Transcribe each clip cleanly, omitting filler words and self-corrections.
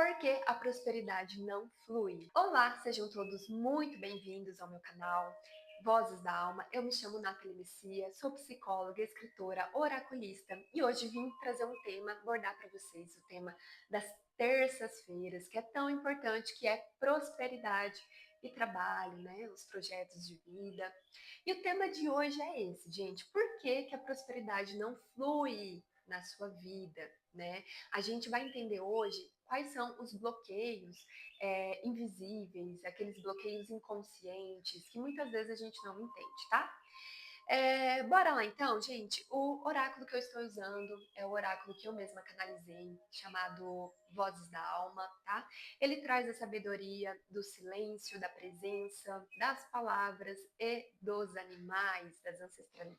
Porque a prosperidade não flui. Olá, sejam todos muito bem-vindos ao meu canal Vozes da Alma. Eu me chamo Nathalie Messia, sou psicóloga, escritora, oraculista e hoje vim trazer um tema, abordar para vocês o tema das terças-feiras, que é tão importante, que é prosperidade e trabalho, né? Os projetos de vida. E o tema de hoje é esse, gente. Por que que a prosperidade não flui na sua vida, né? A gente vai entender hoje quais são os bloqueios invisíveis, aqueles bloqueios inconscientes que muitas vezes a gente não entende, tá? Bora lá então, gente. O oráculo que eu estou usando é o oráculo que eu mesma canalizei, chamado Vozes da Alma, tá? Ele traz a sabedoria do silêncio, da presença, das palavras e dos animais,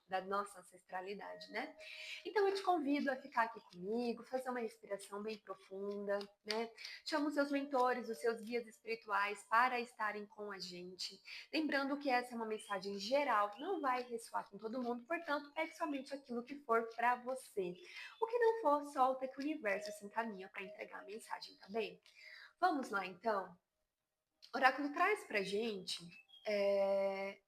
da nossa ancestralidade, né? Então eu te convido a ficar aqui comigo, fazer uma respiração bem profunda, né? Chama os seus mentores, os seus guias espirituais para estarem com a gente. Lembrando que essa é uma mensagem geral, não vai ressoar com todo mundo, portanto, pegue somente aquilo que for para você. O que não for, solta que o universo se encaminha para entregar a mensagem, tá bem? Vamos lá, então. O oráculo traz para gente é,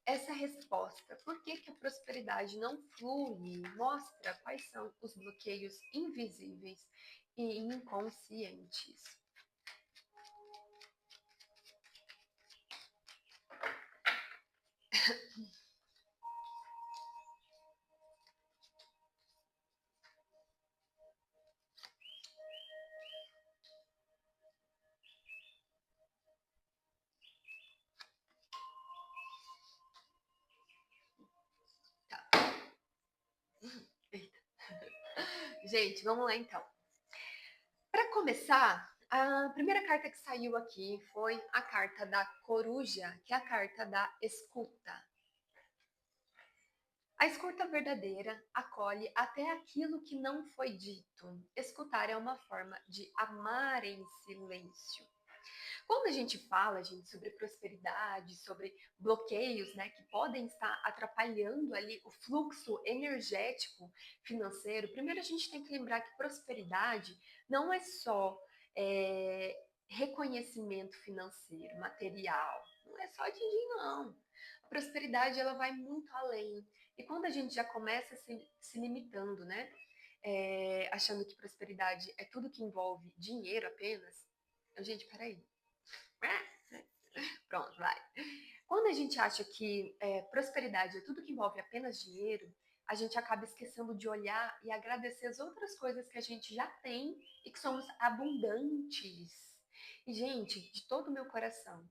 essa resposta. Por que que a prosperidade não flui? Mostra quais são os bloqueios invisíveis e inconscientes. Tá. Eita. Gente, vamos lá então. Para começar, a primeira carta que saiu aqui foi a carta da coruja, que é a carta da escuta. A escuta verdadeira acolhe até aquilo que não foi dito. Escutar é uma forma de amar em silêncio. Quando a gente fala, gente, sobre prosperidade, sobre bloqueios, né, que podem estar atrapalhando ali o fluxo energético financeiro, primeiro a gente tem que lembrar que prosperidade não é só reconhecimento financeiro, material, não é só din-din, não. A prosperidade ela vai muito além. E quando a gente já começa se limitando, né, achando que prosperidade é tudo que envolve dinheiro apenas, gente, peraí. Pronto, vai. Quando a gente acha que prosperidade é tudo que envolve apenas dinheiro, a gente acaba esquecendo de olhar e agradecer as outras coisas que a gente já tem e que somos abundantes. E, gente, de todo o meu coração,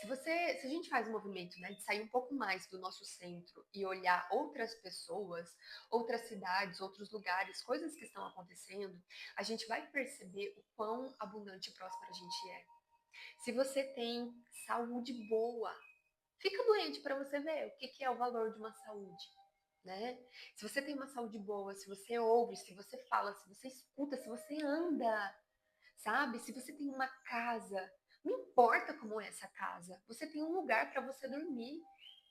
se a gente faz um movimento, né, de sair um pouco mais do nosso centro e olhar outras pessoas, outras cidades, outros lugares, coisas que estão acontecendo, a gente vai perceber o quão abundante e próspero a gente é. Se você tem saúde boa, fica doente para você ver o que é o valor de uma saúde, né? Se você tem uma saúde boa, se você ouve, se você fala, se você escuta, se você anda, sabe? Se você tem uma casa, não importa como é essa casa, você tem um lugar para você dormir,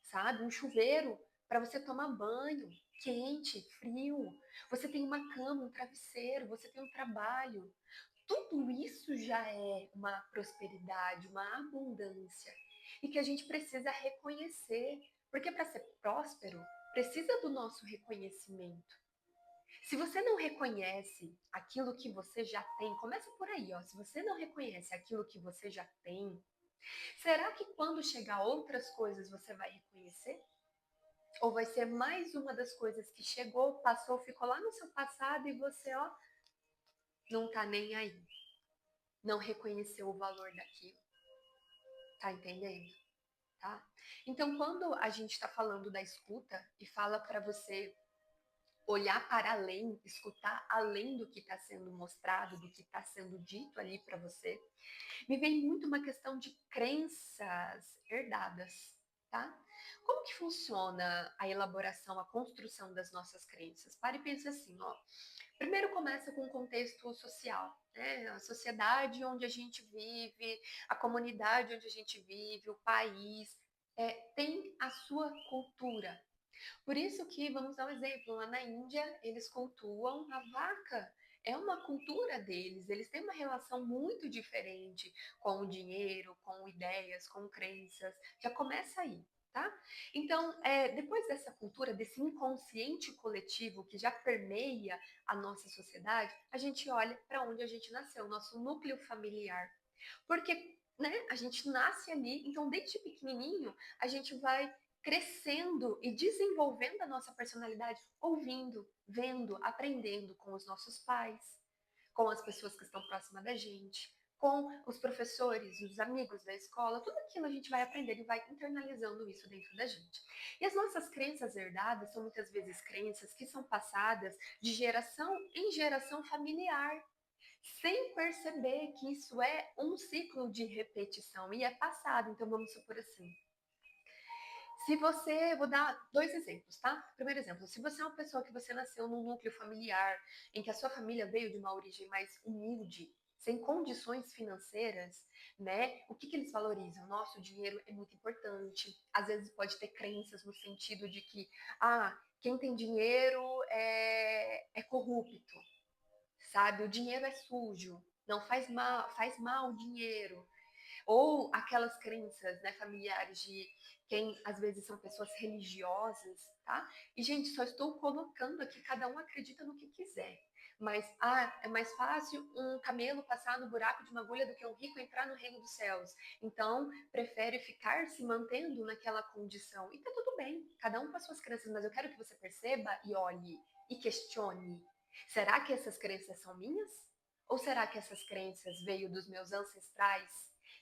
sabe? Um chuveiro para você tomar banho, quente, frio. Você tem uma cama, um travesseiro, você tem um trabalho. Tudo isso já é uma prosperidade, uma abundância. E que a gente precisa reconhecer. Porque para ser próspero, precisa do nosso reconhecimento. Se você não reconhece aquilo que você já tem, começa por aí, ó. Se você não reconhece aquilo que você já tem, será que quando chegar outras coisas você vai reconhecer? Ou vai ser mais uma das coisas que chegou, passou, ficou lá no seu passado e você, ó, não tá nem aí. Não reconheceu o valor daquilo. Tá entendendo? Tá? Então, quando a gente está falando da escuta e fala para você olhar para além, escutar além do que está sendo mostrado, do que está sendo dito ali para você, me vem muito uma questão de crenças herdadas, tá? Como que funciona a elaboração, a construção das nossas crenças? Pare e pense assim, ó. Primeiro começa com o contexto social, né? A sociedade onde a gente vive, a comunidade onde a gente vive, o país, tem a sua cultura. Por isso que, vamos dar um exemplo, lá na Índia, eles cultuam a vaca é uma cultura deles, eles têm uma relação muito diferente com o dinheiro, com ideias, com crenças. Já começa aí. Tá? Então, depois dessa cultura, desse inconsciente coletivo que já permeia a nossa sociedade, a gente olha para onde a gente nasceu, nosso núcleo familiar. Porque, né, a gente nasce ali, então desde pequenininho a gente vai crescendo e desenvolvendo a nossa personalidade, ouvindo, vendo, aprendendo com os nossos pais, com as pessoas que estão próximas da gente, com os professores, os amigos da escola, tudo aquilo a gente vai aprendendo e vai internalizando isso dentro da gente. E as nossas crenças herdadas são muitas vezes crenças que são passadas de geração em geração familiar, sem perceber que isso é um ciclo de repetição e é passado. Então vamos supor assim, se você, vou dar dois exemplos, tá? Primeiro exemplo, se você é uma pessoa que você nasceu num núcleo familiar em que a sua família veio de uma origem mais humilde, sem condições financeiras, né? O que eles valorizam? Nosso dinheiro é muito importante. Às vezes pode ter crenças no sentido de que, quem tem dinheiro é corrupto, sabe? O dinheiro é sujo, não faz mal o dinheiro. Ou aquelas crenças, né, familiares de quem às vezes são pessoas religiosas, tá? E, gente, só estou colocando aqui, cada um acredita no que quiser. Mas, é mais fácil um camelo passar no buraco de uma agulha do que um rico entrar no reino dos céus. Então, prefere ficar se mantendo naquela condição. E tá tudo bem, cada um com as suas crenças, mas eu quero que você perceba e olhe e questione. Será que essas crenças são minhas? Ou será que essas crenças veio dos meus ancestrais,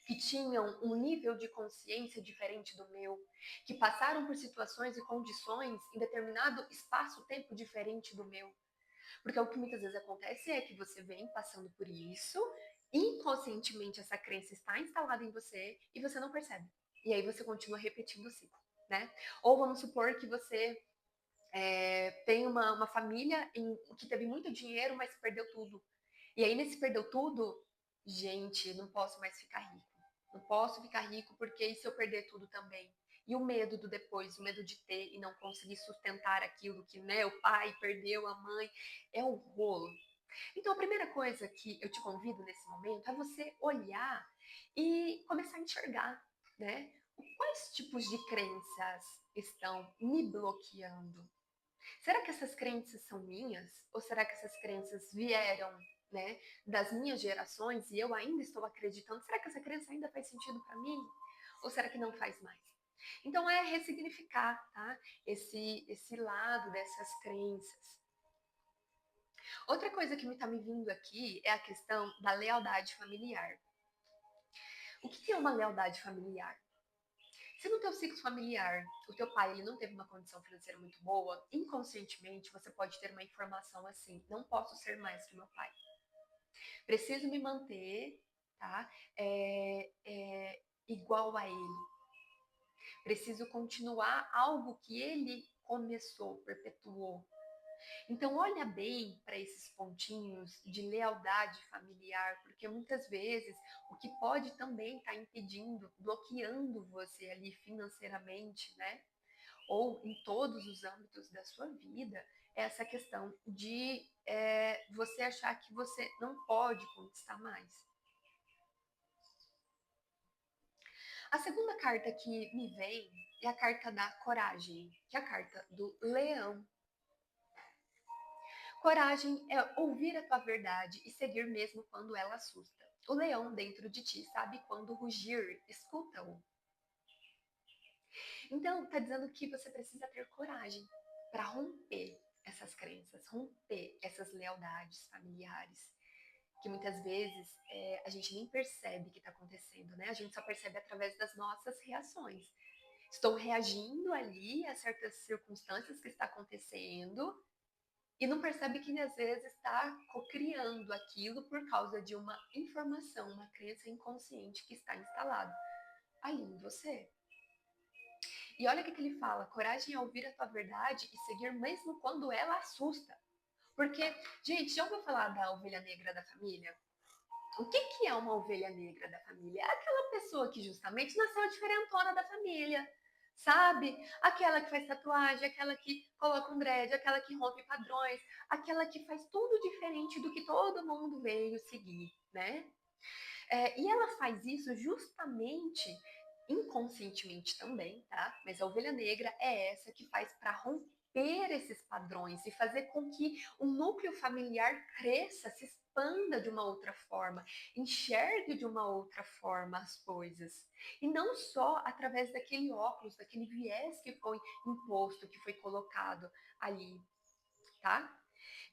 que tinham um nível de consciência diferente do meu, que passaram por situações e condições em determinado espaço-tempo diferente do meu? Porque o que muitas vezes acontece é que você vem passando por isso, inconscientemente essa crença está instalada em você e você não percebe. E aí você continua repetindo o ciclo, né? Ou vamos supor que você tem uma família que teve muito dinheiro, mas perdeu tudo. E aí, nesse perdeu tudo, gente, não posso mais ficar rico. Não posso ficar rico porque e se eu perder tudo também? E o medo do depois, o medo de ter e não conseguir sustentar aquilo que, né, o pai perdeu, a mãe, é um rolo. Então, a primeira coisa que eu te convido nesse momento é você olhar e começar a enxergar, né? Quais tipos de crenças estão me bloqueando? Será que essas crenças são minhas? Ou será que essas crenças vieram, né, das minhas gerações e eu ainda estou acreditando? Será que essa crença ainda faz sentido para mim? Ou será que não faz mais? Então é ressignificar, tá? Esse lado dessas crenças. Outra coisa que me está me vindo aqui é a questão da lealdade familiar. O que é uma lealdade familiar? Se no teu ciclo familiar, o teu pai ele não teve uma condição financeira muito boa, inconscientemente você pode ter uma informação assim: não posso ser mais que meu pai. Preciso me manter, tá? Igual a ele. Preciso continuar algo que ele começou, perpetuou. Então, olha bem para esses pontinhos de lealdade familiar, porque muitas vezes o que pode também estar impedindo, bloqueando você ali financeiramente, né? Ou em todos os âmbitos da sua vida, é essa questão de você achar que você não pode conquistar mais. A segunda carta que me vem é a carta da coragem, que é a carta do leão. Coragem é ouvir a tua verdade e seguir mesmo quando ela assusta. O leão dentro de ti sabe quando rugir, escuta-o. Então, está dizendo que você precisa ter coragem para romper essas crenças, romper essas lealdades familiares, que muitas vezes a gente nem percebe que está acontecendo, né? A gente só percebe através das nossas reações. Estou reagindo ali a certas circunstâncias que está acontecendo e não percebe que às vezes está cocriando aquilo por causa de uma informação, uma crença inconsciente que está instalada ali em você. E olha o que ele fala: coragem é ouvir a tua verdade e seguir mesmo quando ela assusta. Porque, gente, já ouviu falar da ovelha negra da família? O que é uma ovelha negra da família? É aquela pessoa que justamente nasceu diferentona da família, Sabe? Aquela que faz tatuagem, aquela que coloca um dread, aquela que rompe padrões, aquela que faz tudo diferente do que todo mundo veio seguir, né? E ela faz isso justamente inconscientemente também, tá? Mas a ovelha negra é essa que faz para romper esses padrões e fazer com que o núcleo familiar cresça, se expanda de uma outra forma, enxergue de uma outra forma as coisas. E não só através daquele óculos, daquele viés que foi imposto, que foi colocado ali, tá?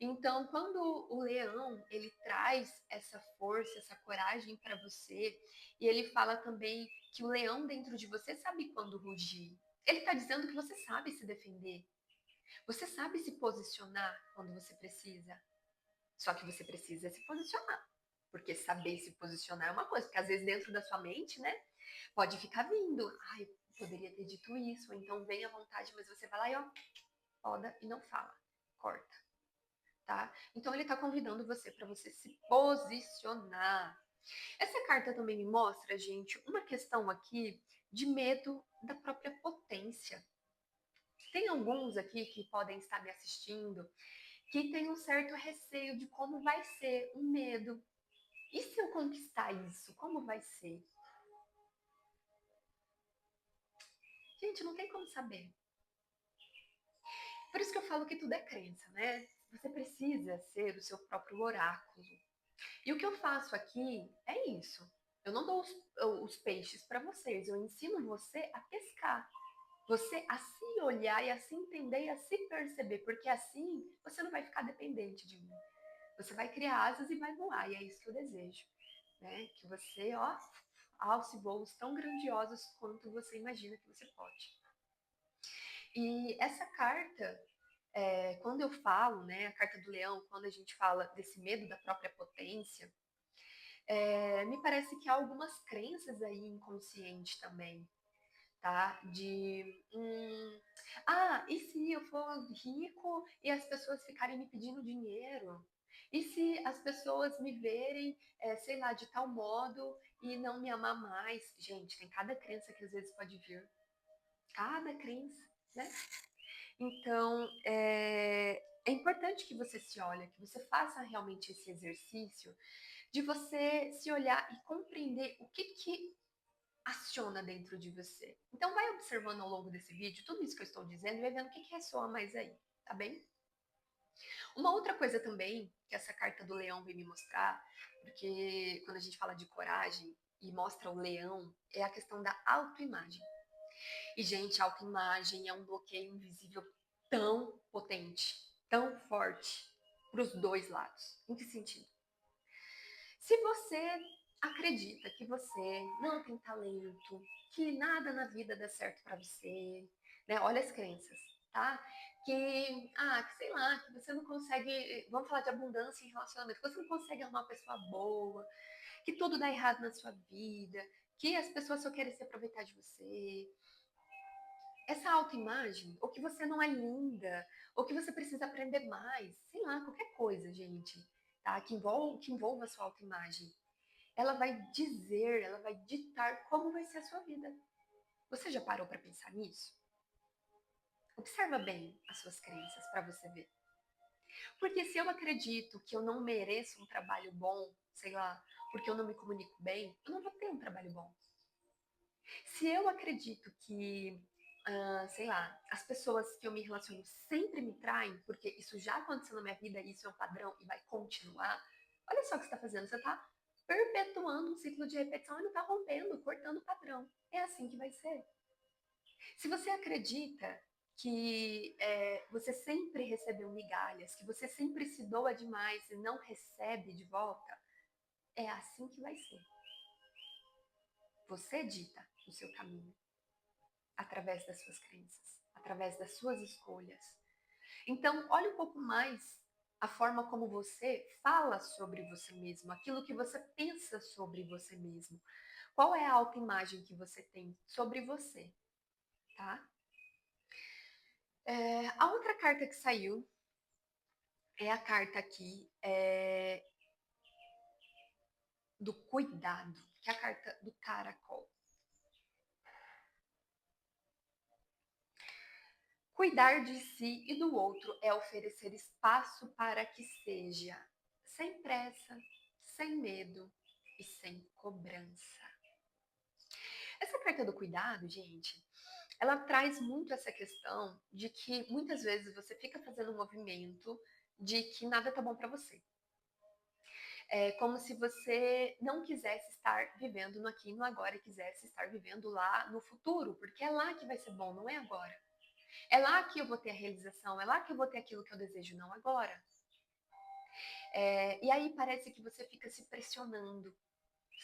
Então, quando o leão, ele traz essa força, essa coragem para você, e ele fala também que o leão dentro de você sabe quando rugir. Ele está dizendo que você sabe se defender. Você sabe se posicionar quando você precisa. Só que você precisa se posicionar. Porque saber se posicionar é uma coisa, porque às vezes dentro da sua mente, né, pode ficar vindo. Ai, poderia ter dito isso, ou então vem à vontade, mas você vai lá e ó, poda e não fala. Corta. Tá? Então ele está convidando você para você se posicionar. Essa carta também me mostra, gente, uma questão aqui de medo da própria potência. Tem alguns aqui que podem estar me assistindo que tem um certo receio de como vai ser, um medo. E se eu conquistar isso, como vai ser? Gente, não tem como saber. Por isso que eu falo que tudo é crença, né? Você precisa ser o seu próprio oráculo. E o que eu faço aqui é isso. Eu não dou os peixes para vocês, eu ensino você a pescar. Você a se olhar e a se entender e a se perceber, porque assim você não vai ficar dependente de mim. Você vai criar asas e vai voar, e é isso que eu desejo. Né? Que você, ó, alce voos tão grandiosos quanto você imagina que você pode. E essa carta, quando eu falo, né, a carta do leão, quando a gente fala desse medo da própria potência, me parece que há algumas crenças aí inconscientes também, tá? E se eu for rico e as pessoas ficarem me pedindo dinheiro? E se as pessoas me verem, sei lá, de tal modo e não me amar mais? Gente, tem cada crença que às vezes pode vir. Cada crença, né? Então, é importante que você se olhe, que você faça realmente esse exercício de você se olhar e compreender o que aciona dentro de você. Então vai observando ao longo desse vídeo tudo isso que eu estou dizendo e vai vendo o que ressoa mais aí, tá bem? Uma outra coisa também que essa carta do leão vem me mostrar, porque quando a gente fala de coragem e mostra o leão, é a questão da autoimagem. E, gente, a autoimagem é um bloqueio invisível tão potente, tão forte, para os dois lados. Em que sentido? Se você acredita que você não tem talento, que nada na vida dá certo para você, né? Olha as crenças, tá? Que sei lá, que você não consegue, vamos falar de abundância em relacionamento, que você não consegue arrumar uma pessoa boa, que tudo dá errado na sua vida, que as pessoas só querem se aproveitar de você. Essa autoimagem, ou que você não é linda, ou que você precisa aprender mais, sei lá, qualquer coisa, gente, tá? Que envolva a sua autoimagem, ela vai dizer, ela vai ditar como vai ser a sua vida. Você já parou para pensar nisso? Observa bem as suas crenças para você ver. Porque se eu acredito que eu não mereço um trabalho bom, sei lá, porque eu não me comunico bem, eu não vou ter um trabalho bom. Se eu acredito que, sei lá, as pessoas que eu me relaciono sempre me traem, porque isso já aconteceu na minha vida, isso é um padrão e vai continuar, olha só o que você está fazendo. Você está perpetuando um ciclo de repetição e não está rompendo, cortando o padrão. É assim que vai ser. Se você acredita que você sempre recebeu migalhas, que você sempre se doa demais e não recebe de volta, é assim que vai ser. Você dita o seu caminho através das suas crenças, através das suas escolhas. Então, olhe um pouco mais a forma como você fala sobre você mesmo, aquilo que você pensa sobre você mesmo. Qual é a autoimagem que você tem sobre você, tá? A outra carta que saiu é a carta aqui do cuidado, que é a carta do caracol. Cuidar de si e do outro é oferecer espaço para que seja, sem pressa, sem medo e sem cobrança. Essa carta do cuidado, gente, ela traz muito essa questão de que muitas vezes você fica fazendo um movimento de que nada tá bom para você. É como se você não quisesse estar vivendo no aqui e no agora e quisesse estar vivendo lá no futuro, porque é lá que vai ser bom, não é agora. É lá que eu vou ter a realização, é lá que eu vou ter aquilo que eu desejo, não agora. E aí parece que você fica se pressionando,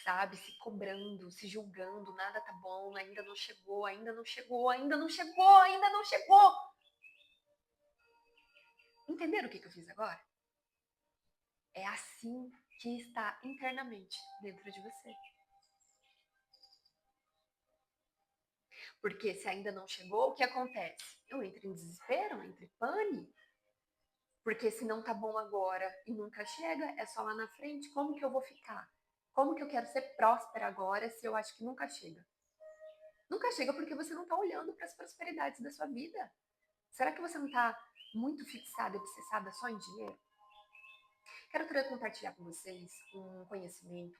sabe? Se cobrando, se julgando, nada tá bom, ainda não chegou, ainda não chegou, ainda não chegou, ainda não chegou. Entenderam o que eu fiz agora? É assim que está internamente dentro de você. Porque se ainda não chegou, o que acontece? Eu entro em desespero, eu entro em pane. Porque se não tá bom agora e nunca chega, é só lá na frente, como que eu vou ficar? Como que eu quero ser próspera agora se eu acho que nunca chega? Nunca chega porque você não tá olhando para as prosperidades da sua vida. Será que você não tá muito fixada, obsessada só em dinheiro? Quero compartilhar com vocês um conhecimento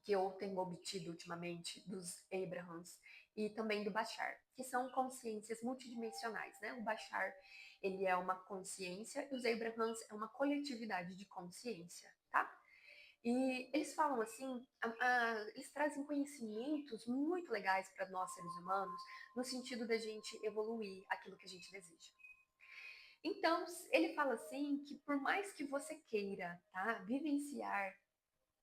que eu tenho obtido ultimamente dos Abrahams e também do Bashar, que são consciências multidimensionais, né? O Bashar, ele é uma consciência e os Abrahams é uma coletividade de consciência, tá? E eles falam assim, eles trazem conhecimentos muito legais para nós seres humanos, no sentido da gente evoluir aquilo que a gente deseja. Então, ele fala assim que por mais que você queira, tá, vivenciar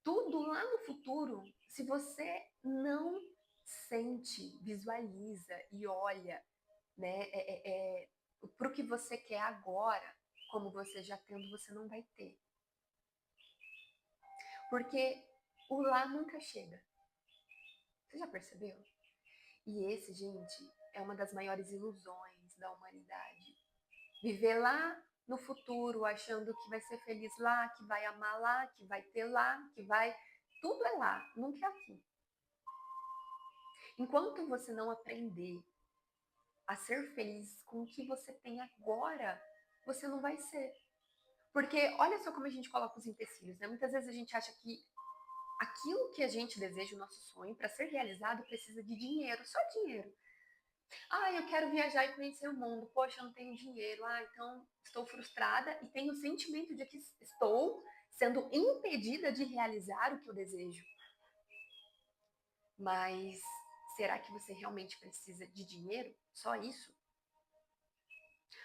tudo lá no futuro, se você não sente, visualiza e olha, né, para o que você quer agora, como você já tendo, você não vai ter. Porque o lá nunca chega. Você já percebeu? E esse, gente, é uma das maiores ilusões da humanidade. Viver lá no futuro, achando que vai ser feliz lá, que vai amar lá, que vai ter lá, que vai. Tudo é lá, nunca é aqui. Enquanto você não aprender a ser feliz com o que você tem agora, você não vai ser. Porque olha só como a gente coloca os empecilhos, né? Muitas vezes a gente acha que aquilo que a gente deseja, o nosso sonho, para ser realizado, precisa de dinheiro, só dinheiro. Ah, eu quero viajar e conhecer o mundo. Poxa, eu não tenho dinheiro. Ah, então estou frustrada e tenho o sentimento de que estou sendo impedida de realizar o que eu desejo. Mas será que você realmente precisa de dinheiro? Só isso?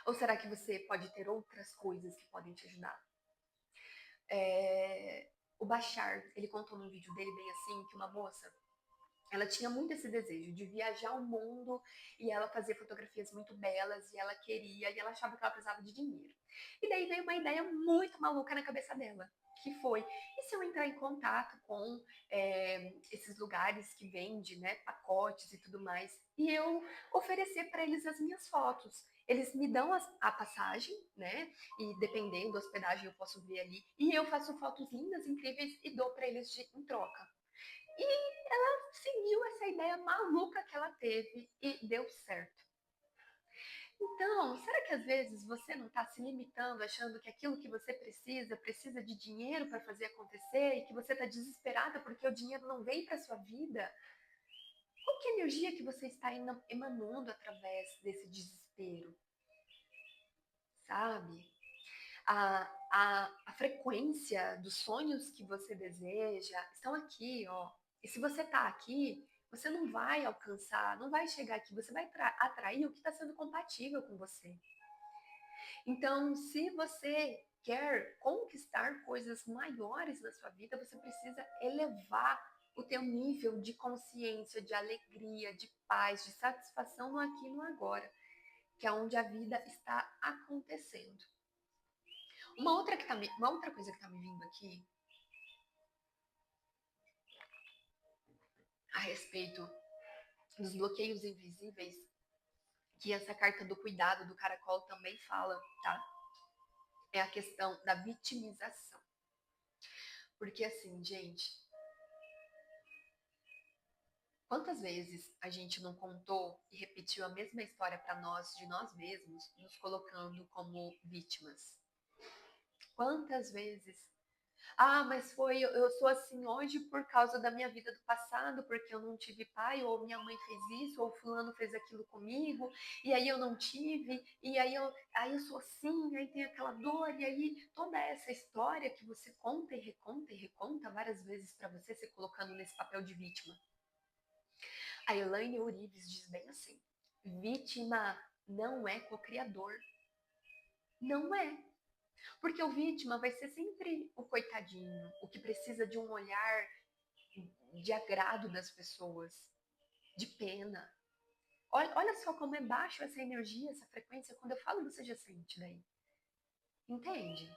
Ou será que você pode ter outras coisas que podem te ajudar? O Bashar, ele contou num vídeo dele bem assim, que uma moça, ela tinha muito esse desejo de viajar o mundo e ela fazia fotografias muito belas e ela queria e ela achava que ela precisava de dinheiro. E daí veio uma ideia muito maluca na cabeça dela, que foi, e se eu entrar em contato com esses lugares que vende, né, pacotes e tudo mais, e eu oferecer para eles as minhas fotos? Eles me dão a passagem, né? E dependendo da hospedagem eu posso ver ali. E eu faço fotos lindas, incríveis e dou para eles em troca. E ela seguiu essa ideia maluca que ela teve e deu certo. Então, será que às vezes você não está se limitando, achando que aquilo que você precisa de dinheiro para fazer acontecer e que você está desesperada porque o dinheiro não vem para sua vida? Qual que é a energia que você está emanando através desse desespero? Sabe? A frequência dos sonhos que você deseja estão aqui, ó. E se você está aqui, você não vai alcançar, não vai chegar aqui, você vai atrair o que está sendo compatível com você. Então, se você quer conquistar coisas maiores na sua vida, você precisa elevar o teu nível de consciência, de alegria, de paz, de satisfação no aqui e no agora, que é onde a vida está acontecendo. Uma outra coisa que está me vindo aqui a respeito dos bloqueios invisíveis, que essa carta do cuidado do caracol também fala, tá? É a questão da vitimização. Porque assim, gente, Quantas vezes a gente não contou e repetiu a mesma história para nós, de nós mesmos, nos colocando como vítimas? Quantas vezes? Ah, mas foi, eu sou assim hoje por causa da minha vida do passado, porque eu não tive pai, ou minha mãe fez isso, ou fulano fez aquilo comigo, e aí eu não tive, e aí eu sou assim, aí tem aquela dor, e aí toda essa história que você conta e reconta várias vezes para você, se colocando nesse papel de vítima. A Elaine Eurives diz bem assim: vítima não é co-criador. Não é. Porque o vítima vai ser sempre o coitadinho, o que precisa de um olhar de agrado das pessoas, de pena. Olha só como é baixo essa energia, essa frequência. Quando eu falo, você já sente daí. Entende?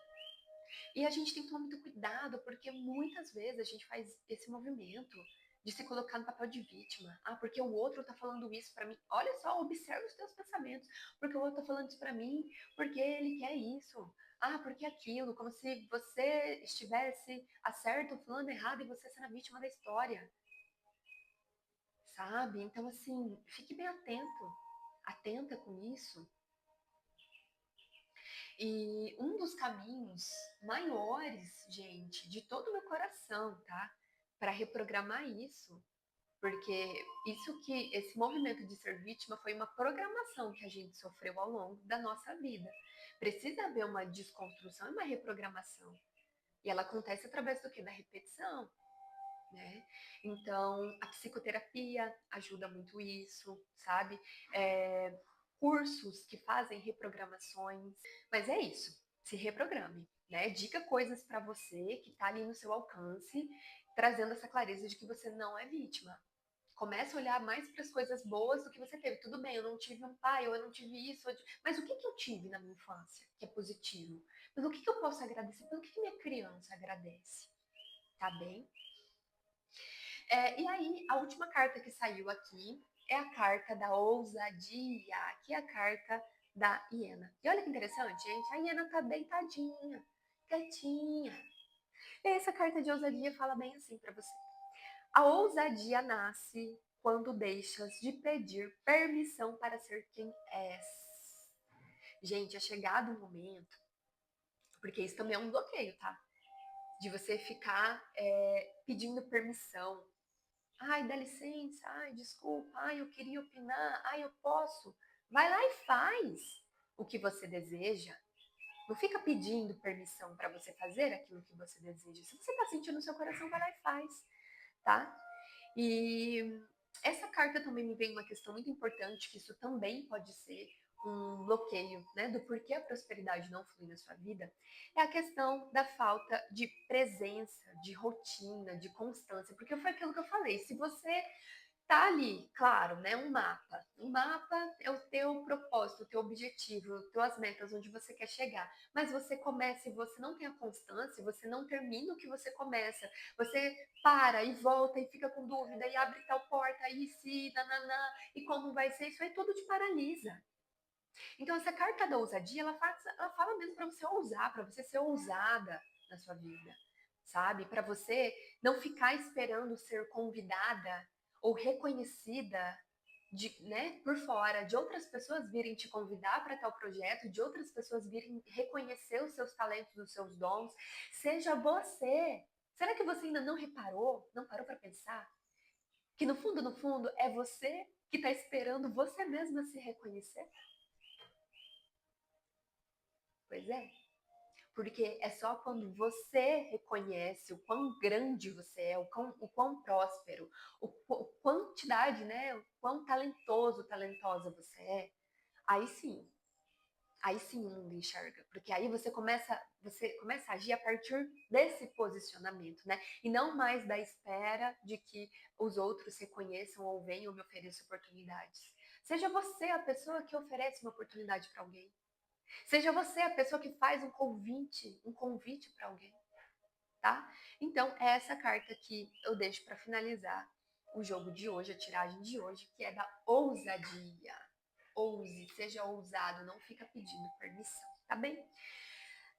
E a gente tem que tomar muito cuidado, porque muitas vezes a gente faz esse movimento de se colocar no papel de vítima. Ah, porque o outro tá falando isso pra mim. Olha só, observa os teus pensamentos. Porque o outro tá falando isso pra mim, porque ele quer isso. Ah, porque aquilo, como se você estivesse acerto, falando errado e você sendo a vítima da história. Sabe? Então, assim, fique bem atento, atenta com isso. E um dos caminhos maiores, gente, de todo o meu coração, tá? Para reprogramar isso, porque isso que esse movimento de ser vítima foi uma programação que a gente sofreu ao longo da nossa vida. Precisa haver uma desconstrução e uma reprogramação. E ela acontece através do que? Da repetição, né? Então, a psicoterapia ajuda muito isso, sabe? É, cursos que fazem reprogramações. Mas é isso, se reprograme, né? Diga coisas para você que tá ali no seu alcance, trazendo essa clareza de que você não é vítima. Comece a olhar mais para as coisas boas do que você teve. Tudo bem, eu não tive um pai, ou eu não tive isso, mas o que que eu tive na minha infância que é positivo? Pelo que eu posso agradecer? Pelo que minha criança agradece? Tá bem? E aí, a última carta que saiu aqui é a carta da ousadia, que é a carta da hiena. E olha que interessante, gente, a hiena tá deitadinha, quietinha. E essa carta de ousadia fala bem assim para você. A ousadia nasce quando deixas de pedir permissão para ser quem és. Gente, é chegado um momento, porque isso também é um bloqueio, tá? De você ficar pedindo permissão. Ai, dá licença, ai, desculpa, ai, eu queria opinar, ai, eu posso. Vai lá e faz o que você deseja. Não fica pedindo permissão para você fazer aquilo que você deseja. Se você está sentindo no seu coração, vai lá e faz, tá? E essa carta também me vem uma questão muito importante, que isso também pode ser um bloqueio, né, do porquê a prosperidade não flui na sua vida, é a questão da falta de presença, de rotina, de constância, porque foi aquilo que eu falei, se você tá ali, claro, né, um mapa. Um mapa é o teu propósito, o teu objetivo, as tuas metas, onde você quer chegar. Mas você começa e você não tem a constância, você não termina o que você começa. Você para e volta e fica com dúvida e abre tal porta e se, nananá, e como vai ser, isso aí tudo te paralisa. Então essa carta da ousadia, ela fala mesmo para você ousar, para você ser ousada na sua vida, sabe? Para você não ficar esperando ser convidada ou reconhecida né, por fora, de outras pessoas virem te convidar para tal projeto, de outras pessoas virem reconhecer os seus talentos, os seus dons. Seja você. Será que você ainda não reparou, não parou para pensar que no fundo, é você que está esperando você mesma se reconhecer? Pois é. Porque é só quando você reconhece o quão grande você é, o quão próspero, a quantidade, né? O quão talentoso, talentosa você é, aí sim, aí sim o mundo enxerga. Porque aí você começa a agir a partir desse posicionamento, né? E não mais da espera de que os outros reconheçam ou venham me oferecer oportunidades. Seja você a pessoa que oferece uma oportunidade para alguém. Seja você a pessoa que faz um convite para alguém, tá? Então, é essa carta que eu deixo para finalizar o jogo de hoje, a tiragem de hoje, que é da ousadia. Ouse, seja ousado, não fica pedindo permissão, tá bem?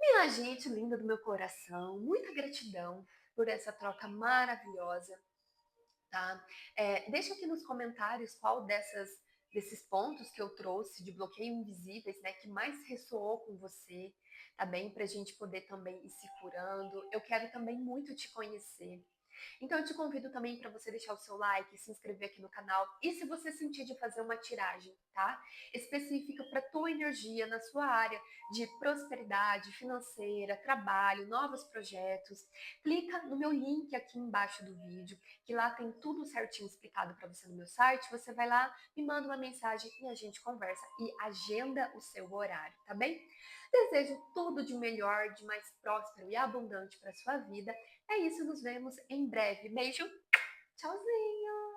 Minha gente linda do meu coração, muita gratidão por essa troca maravilhosa. tá? Deixa aqui nos comentários qual desses pontos que eu trouxe de bloqueio invisíveis, né, que mais ressoou com você, tá bem? Pra gente poder também ir se curando. Eu quero também muito te conhecer. Então eu te convido também para você deixar o seu like, se inscrever aqui no canal e se você sentir de fazer uma tiragem, tá? Específica para tua energia na sua área de prosperidade financeira, trabalho, novos projetos, clica no meu link aqui embaixo do vídeo, que lá tem tudo certinho explicado para você no meu site. Você vai lá, me manda uma mensagem e a gente conversa e agenda o seu horário, tá bem? Desejo tudo de melhor, de mais próspero e abundante para sua vida. É isso, nos vemos em breve. Beijo, tchauzinho!